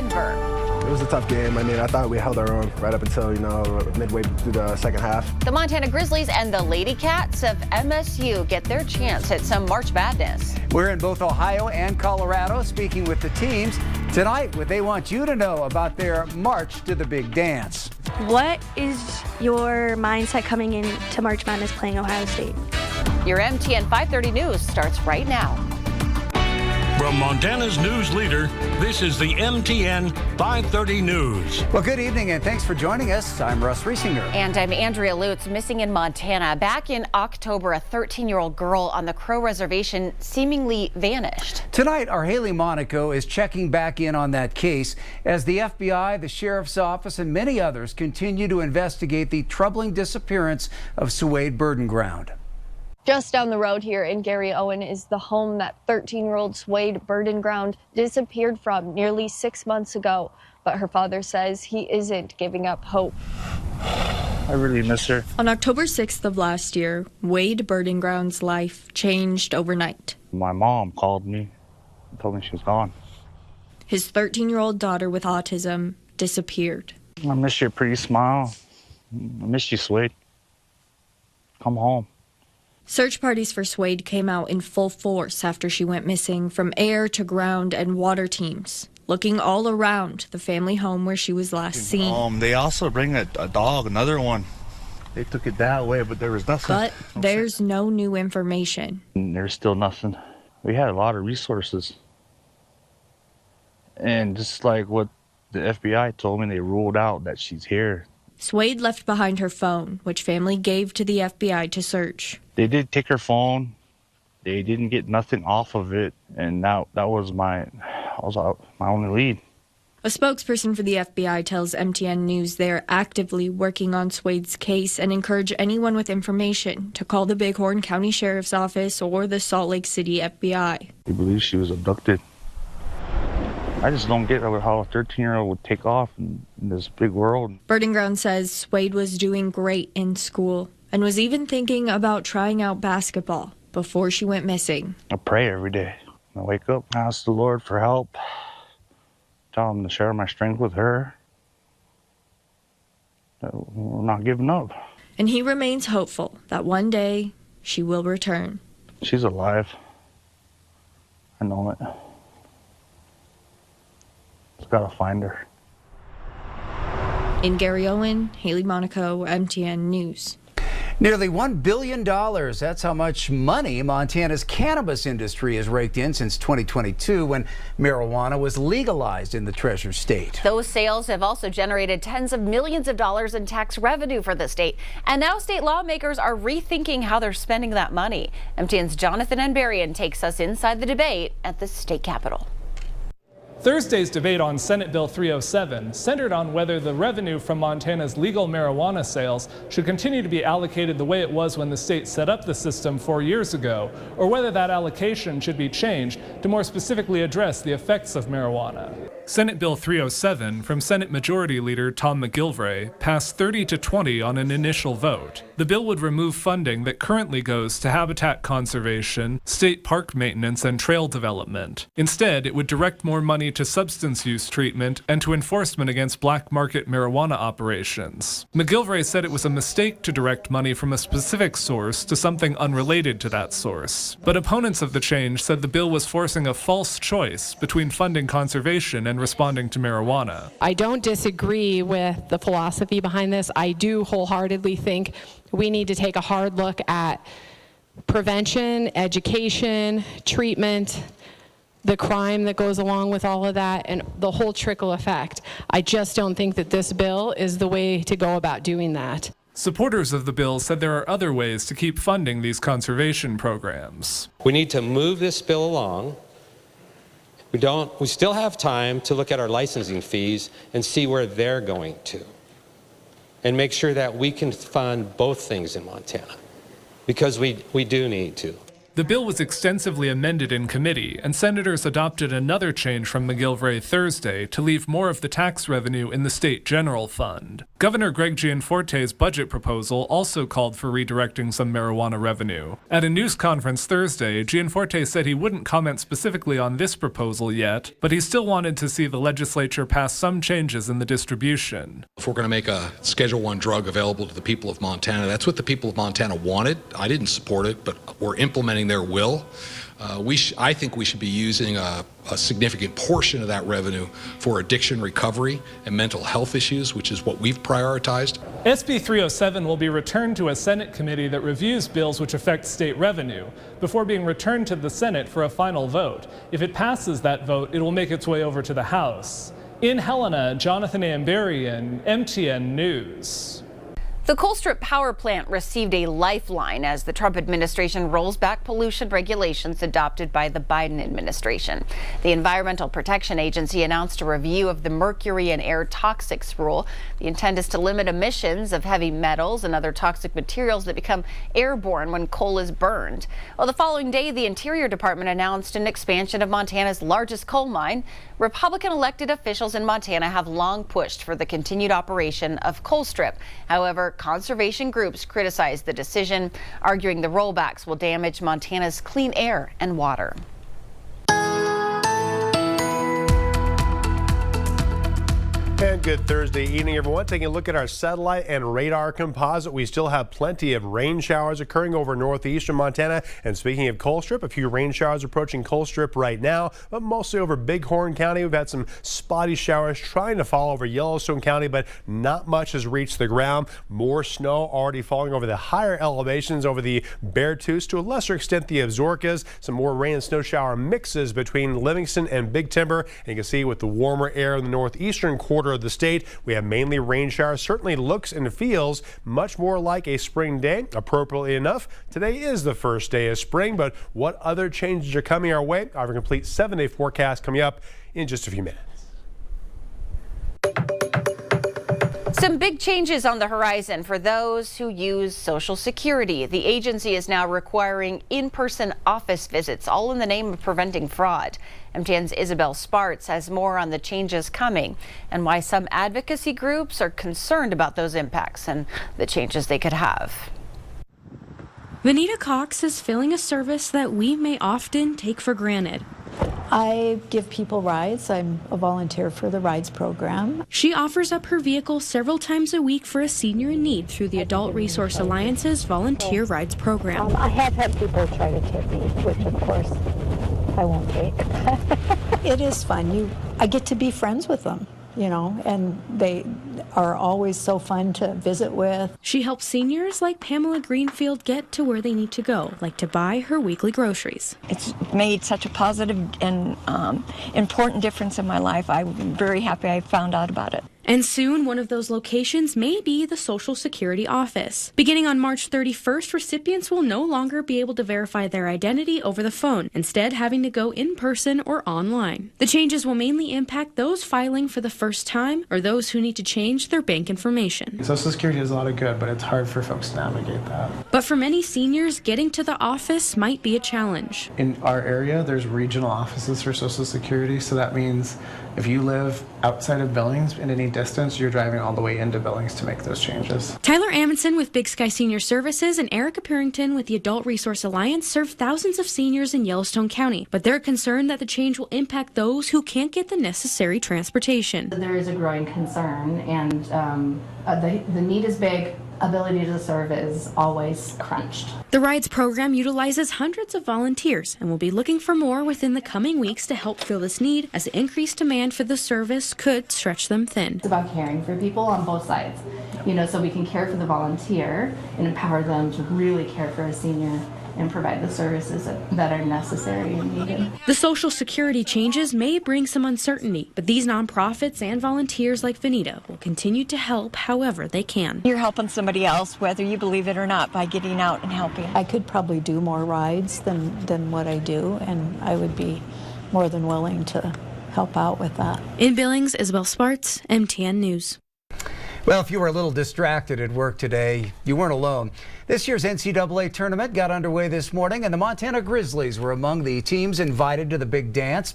Denver. It was a tough game. I mean, I thought we held our own right up until, midway through the second half. The Montana Grizzlies and the Lady Cats of MSU get their chance at some March Madness. We're in both Ohio and Colorado speaking with the teams. Tonight, what they want you to know about their march to the big dance. What is your mindset coming into March Madness playing Ohio State? Your MTN 530 News starts right now. From Montana's news leader, this is the MTN 530 News. Well, good evening and thanks for joining us. I'm Russ Riesinger. And I'm Andrea. Lutz. Missing in Montana. Back in October, a 13-year-old girl on the Crow Reservation seemingly vanished. Tonight, our Haley Monaco is checking back in on that case as the FBI, the Sheriff's Office, and many others continue to investigate the troubling disappearance of Suede Buringground. Just down the road here in Gary Owen is the home that 13-year-old Suede Buringground disappeared from nearly 6 months ago. But her father says he isn't giving up hope. I really miss her. On October 6th of last year, Wade Buringground's life changed overnight. My mom called me and told me she was gone. His 13-year-old daughter with autism disappeared. I miss your pretty smile. I miss you, Suede. Come home. Search parties for Suede came out in full force after she went missing, from air to ground and water teams, looking all around the family home where she was last seen. They also bring a dog, another one. They took it that way, but there was nothing. But there's no new information. There's still nothing. We had a lot of resources. And just like what the FBI told me, they ruled out that she's here. Suede left behind her phone, which family gave to the FBI to search. They did take her phone. They didn't get nothing off of it, and that was my only lead. A spokesperson for the FBI tells MTN News they're actively working on Suede's case and encourage anyone with information to call the Bighorn County Sheriff's Office or the Salt Lake City FBI. They believe she was abducted. I just don't get how a 13-year-old would take off in this big world. Buringground says Suede was doing great in school and was even thinking about trying out basketball before she went missing. I pray every day. I wake up, ask the Lord for help, tell him to share my strength with her. That we're not giving up. And he remains hopeful that one day she will return. She's alive. I know it. Just gotta find her. In Gary Owen, Haley Monaco, MTN News. Nearly $1 billion. That's how much money Montana's cannabis industry has raked in since 2022, when marijuana was legalized in the Treasure State. Those sales have also generated tens of millions of dollars in tax revenue for the state. And now state lawmakers are rethinking how they're spending that money. MTN's Jonathan Enbarian takes us inside the debate at the state capitol. Thursday's debate on Senate Bill 307 centered on whether the revenue from Montana's legal marijuana sales should continue to be allocated the way it was when the state set up the system 4 years ago, or whether that allocation should be changed to more specifically address the effects of marijuana. Senate Bill 307 from Senate Majority Leader Tom McGilvray passed 30-20 on an initial vote. The bill would remove funding that currently goes to habitat conservation, state park maintenance, and trail development. Instead, it would direct more money to substance use treatment and to enforcement against black market marijuana operations. McGilvray said it was a mistake to direct money from a specific source to something unrelated to that source. But opponents of the change said the bill was forcing a false choice between funding conservation and responding to marijuana. I don't disagree with the philosophy behind this. I do wholeheartedly think we need to take a hard look at prevention, education, treatment, the crime that goes along with all of that, and the whole trickle effect. I just don't think that this bill is the way to go about doing that. Supporters of the bill said there are other ways to keep funding these conservation programs. We need to move this bill along. We still have time to look at our licensing fees and see where they're going to, and make sure that we can fund both things in Montana, because we do need to. The bill was extensively amended in committee, and senators adopted another change from McGilvray Thursday to leave more of the tax revenue in the state general fund. Governor Greg Gianforte's budget proposal also called for redirecting some marijuana revenue. At a news conference Thursday, Gianforte said he wouldn't comment specifically on this proposal yet, but he still wanted to see the legislature pass some changes in the distribution. If we're going to make a Schedule I drug available to the people of Montana, that's what the people of Montana wanted. I didn't support it, but we're implementing their will. I think we should be using a significant portion of that revenue for addiction recovery and mental health issues, which is what we've prioritized. SB 307 will be returned to a Senate committee that reviews bills which affect state revenue before being returned to the Senate for a final vote. If it passes that vote, it will make its way over to the House. In Helena, Jonathan Ambarian, MTN News. The Colstrip power plant received a lifeline as the Trump administration rolls back pollution regulations adopted by the Biden administration. The Environmental Protection Agency announced a review of the mercury and air toxics rule. The intent is to limit emissions of heavy metals and other toxic materials that become airborne when coal is burned. Well, the following day, the Interior Department announced an expansion of Montana's largest coal mine. Republican elected officials in Montana have long pushed for the continued operation of Colstrip. However, conservation groups criticize the decision, arguing the rollbacks will damage Montana's clean air and water. And good Thursday evening, everyone. Taking a look at our satellite and radar composite, we still have plenty of rain showers occurring over northeastern Montana. And speaking of Colstrip, a few rain showers approaching Colstrip right now, but mostly over Bighorn County. We've had some spotty showers trying to fall over Yellowstone County, but not much has reached the ground. More snow already falling over the higher elevations over the Beartooth, to a lesser extent the Absarokas. Some more rain and snow shower mixes between Livingston and Big Timber. And you can see with the warmer air in the northeastern quarter of the state, we have mainly rain showers. Certainly looks and feels much more like a spring day. Appropriately enough, today is the first day of spring, but what other changes are coming our way? Our complete 7-day forecast coming up in just a few minutes. Some big changes on the horizon for those who use Social Security. The agency is now requiring in-person office visits, all in the name of preventing fraud. MTN's Isabel Spartz has more on the changes coming and why some advocacy groups are concerned about those impacts and the changes they could have. Vanita Cox is filling a service that we may often take for granted. I give people rides. I'm a volunteer for the rides program. She offers up her vehicle several times a week for a senior in need through the Adult Resource Alliance's volunteer rides program. I have had people try to tip me, which of course I won't take. It is fun. I get to be friends with them, and they are always so fun to visit with. She helps seniors like Pamela Greenfield get to where they need to go, like to buy her weekly groceries. It's made such a positive and important difference in my life. I'm very happy I found out about it. And soon, one of those locations may be the Social Security office. Beginning on March 31st, recipients will no longer be able to verify their identity over the phone, instead having to go in person or online. The changes will mainly impact those filing for the first time or those who need to change their bank information. Social Security has a lot of good, but it's hard for folks to navigate that. But for many seniors, getting to the office might be a challenge. In our area, there's regional offices for Social Security, so that means if you live outside of Billings in any distance, you're driving all the way into Billings to make those changes. Tyler Amundsen with Big Sky Senior Services and Erica Purington with the Adult Resource Alliance serve thousands of seniors in Yellowstone County, but they're concerned that the change will impact those who can't get the necessary transportation. There is a growing concern, and the need is big. Ability to serve is always crunched. The rides program utilizes hundreds of volunteers and will be looking for more within the coming weeks to help fill this need, as the increased demand for the service could stretch them thin. It's about caring for people on both sides, so we can care for the volunteer and empower them to really care for a senior and provide the services that are necessary and needed. The Social Security changes may bring some uncertainty, but these nonprofits and volunteers like Vanita will continue to help however they can. You're helping somebody else, whether you believe it or not, by getting out and helping. I could probably do more rides than what I do, and I would be more than willing to help out with that. In Billings, Isabel Spartz, MTN News. Well, if you were a little distracted at work today, you weren't alone. This year's NCAA tournament got underway this morning, and the Montana Grizzlies were among the teams invited to the big dance.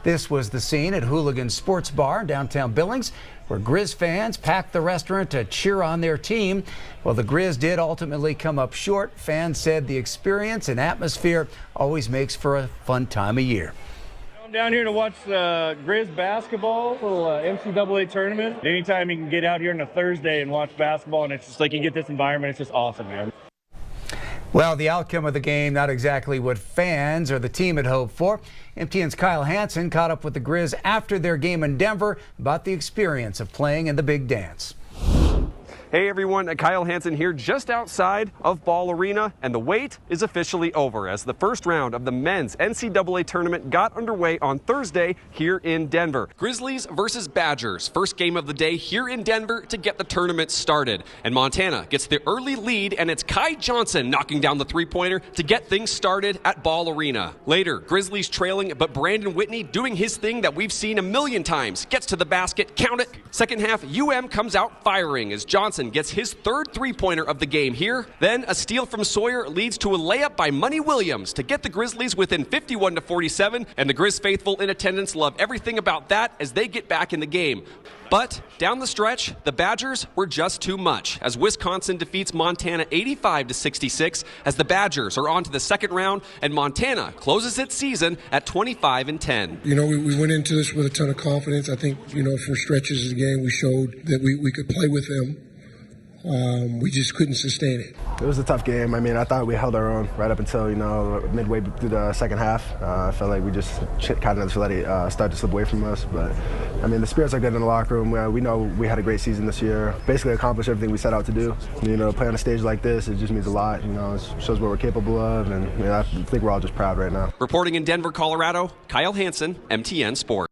This was the scene at Hooligan Sports Bar in downtown Billings, where Grizz fans packed the restaurant to cheer on their team. Well, the Grizz did ultimately come up short. Fans said the experience and atmosphere always makes for a fun time of year. I'm down here to watch the Grizz basketball, little NCAA tournament. Anytime you can get out here on a Thursday and watch basketball, and it's just like you get this environment, it's just awesome, man. Well, the outcome of the game, not exactly what fans or the team had hoped for. MTN's Kyle Hansen caught up with the Grizz after their game in Denver about the experience of playing in the big dance. Hey everyone, Kyle Hansen here just outside of Ball Arena, and the wait is officially over as the first round of the men's NCAA tournament got underway on Thursday here in Denver. Grizzlies versus Badgers, first game of the day here in Denver to get the tournament started. And Montana gets the early lead, and it's Kai Johnson knocking down the three-pointer to get things started at Ball Arena. Later, Grizzlies trailing, but Brandon Whitney doing his thing that we've seen a million times. Gets to the basket, count it. Second half, UM comes out firing as Johnson gets his third three-pointer of the game here. Then a steal from Sawyer leads to a layup by Money Williams to get the Grizzlies within 51-47, and the Grizz faithful in attendance love everything about that as they get back in the game. But down the stretch, the Badgers were just too much as Wisconsin defeats Montana 85-66 as the Badgers are on to the second round, and Montana closes its season at 25-10. You know, we went into this with a ton of confidence. I think, you know, for stretches of the game, we showed that we could play with them. We just couldn't sustain it. It was a tough game. I mean, I thought we held our own right up until, midway through the second half. I felt like we just kind of just let it start to slip away from us. But, I mean, the spirits are good in the locker room. We know we had a great season this year. Basically accomplished everything we set out to do. Play on a stage like this, it just means a lot. It shows what we're capable of. And I think we're all just proud right now. Reporting in Denver, Colorado, Kyle Hansen, MTN Sports.